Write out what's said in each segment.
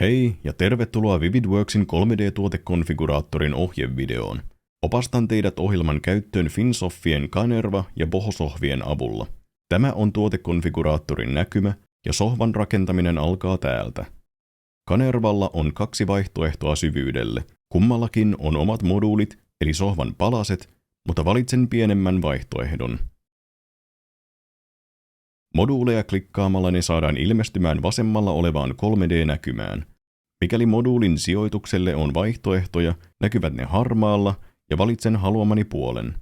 Hei ja tervetuloa Vividworksin 3D-tuotekonfiguraattorin ohjevideoon. Opastan teidät ohjelman käyttöön Finsoftien Kanerva ja Boho-sohvien avulla. Tämä on tuotekonfiguraattorin näkymä ja sohvan rakentaminen alkaa täältä. Kanervalla on 2 vaihtoehtoa syvyydelle. Kummallakin on omat moduulit eli sohvan palaset, mutta valitsen pienemmän vaihtoehdon. Moduuleja klikkaamalla ne saadaan ilmestymään vasemmalla olevaan 3D-näkymään. Mikäli moduulin sijoitukselle on vaihtoehtoja, näkyvät ne harmaalla ja valitsen haluamani puolen.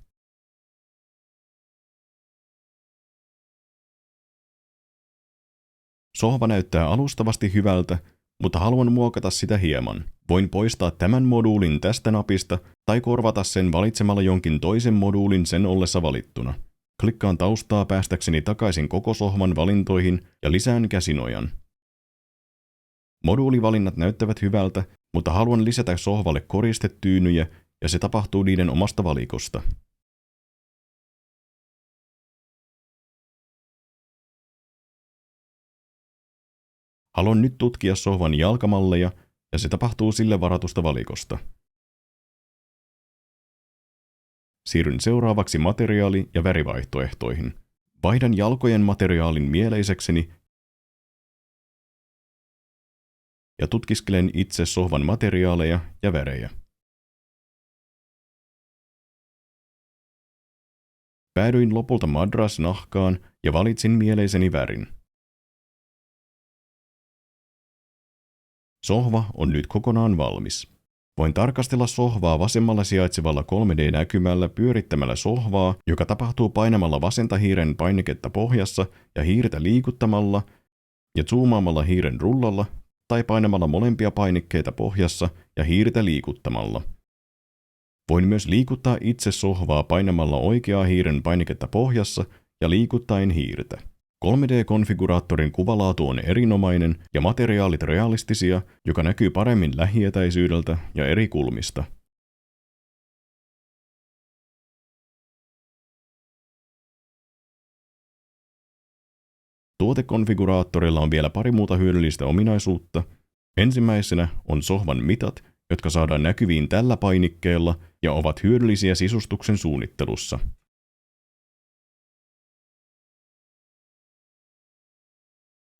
Sohva näyttää alustavasti hyvältä, mutta haluan muokata sitä hieman. Voin poistaa tämän moduulin tästä napista tai korvata sen valitsemalla jonkin toisen moduulin sen ollessa valittuna. Klikkaan taustaa päästäkseni takaisin koko sohvan valintoihin ja lisään käsinojan. Moduulivalinnat näyttävät hyvältä, mutta haluan lisätä sohvalle koristetyynyjä ja se tapahtuu niiden omasta valikosta. Haluan nyt tutkia sohvan jalkamalleja ja se tapahtuu sille varatusta valikosta. Siirryn seuraavaksi materiaali- ja värivaihtoehtoihin. Vaihdan jalkojen materiaalin mieleisekseni ja tutkiskelen itse sohvan materiaaleja ja värejä. Päädyin lopulta madrasnahkaan ja valitsin mieleiseni värin. Sohva on nyt kokonaan valmis. Voin tarkastella sohvaa vasemmalla sijaitsevalla 3D-näkymällä pyörittämällä sohvaa, joka tapahtuu painamalla vasenta hiiren painiketta pohjassa ja hiirtä liikuttamalla ja zoomaamalla hiiren rullalla tai painamalla molempia painikkeita pohjassa ja hiirtä liikuttamalla. Voin myös liikuttaa itse sohvaa painamalla oikeaa hiiren painiketta pohjassa ja liikuttaen hiirtä. 3D-konfiguraattorin kuvalaatu on erinomainen ja materiaalit realistisia, joka näkyy paremmin lähietäisyydeltä ja eri kulmista. Tuotekonfiguraattorilla on vielä pari muuta hyödyllistä ominaisuutta. Ensimmäisenä on sohvan mitat, jotka saadaan näkyviin tällä painikkeella ja ovat hyödyllisiä sisustuksen suunnittelussa.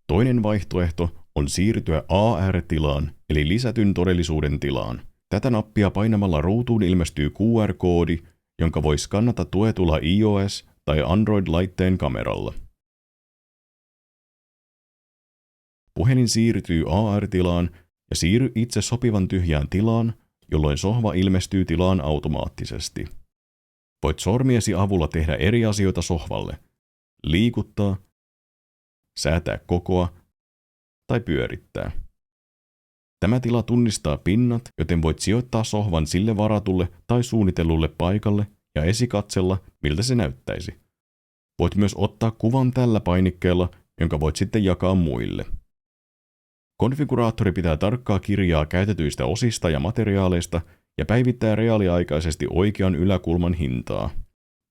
Toinen vaihtoehto on siirtyä AR-tilaan eli lisätyn todellisuuden tilaan. Tätä nappia painamalla ruutuun ilmestyy QR-koodi, jonka voi skannata tuetulla iOS- tai Android-laitteen kameralla. Puhelin siirtyy AR-tilaan ja siirry itse sopivan tyhjään tilaan, jolloin sohva ilmestyy tilaan automaattisesti. Voit sormiesi avulla tehdä eri asioita sohvalle. Liikuttaa, säätää kokoa tai pyörittää. Tämä tila tunnistaa pinnat, joten voit sijoittaa sohvan sille varatulle tai suunnitellulle paikalle ja esikatsella, miltä se näyttäisi. Voit myös ottaa kuvan tällä painikkeella, jonka voit sitten jakaa muille. Konfiguraattori pitää tarkkaa kirjaa käytetyistä osista ja materiaaleista ja päivittää reaaliaikaisesti oikean yläkulman hintaa.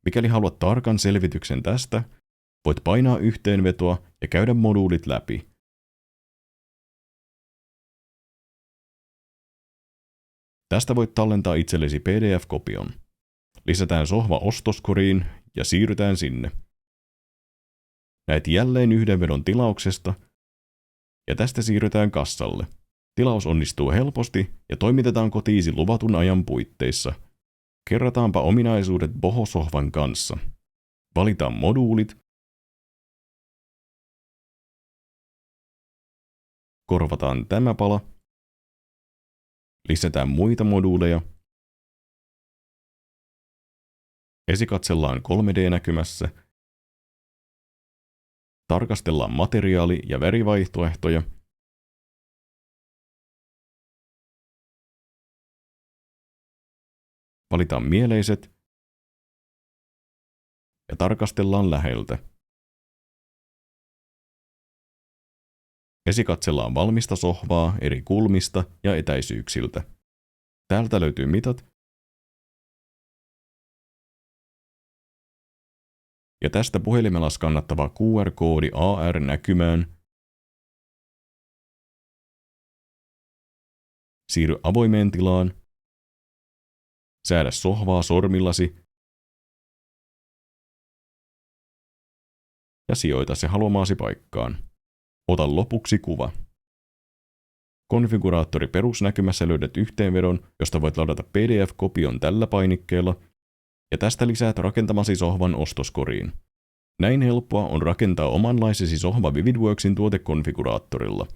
Mikäli haluat tarkan selvityksen tästä, voit painaa yhteenvetoa ja käydä moduulit läpi. Tästä voit tallentaa itsellesi PDF-kopion. Lisätään sohva ostoskoriin ja siirrytään sinne. Näet jälleen yhdenvedon tilauksesta ja tästä siirrytään kassalle. Tilaus onnistuu helposti ja toimitetaan kotiisi luvatun ajan puitteissa. Kerrataanpa ominaisuudet Boho-sohvan kanssa. Valitaan moduulit. Korvataan tämä pala. Lisätään muita moduuleja. Esikatsellaan 3D-näkymässä. Tarkastellaan materiaali- ja värivaihtoehtoja. Valitaan mieleiset. Ja tarkastellaan läheltä. Esikatsellaan valmista sohvaa eri kulmista ja etäisyyksiltä. Täältä löytyy mitat. Ja tästä puhelimella skannattava QR-koodi AR-näkymään Siirry avoimeen tilaan. Säädä sohvaa sormillasi ja sijoita se haluamaasi paikkaan. Ota lopuksi kuva. Konfiguraattori perusnäkymässä löydät yhteenvedon, josta voit ladata PDF-kopion tällä painikkeella, ja tästä lisäät rakentamasi sohvan ostoskoriin. Näin helppoa on rakentaa omanlaisesi sohva Vividworksin tuotekonfiguraattorilla.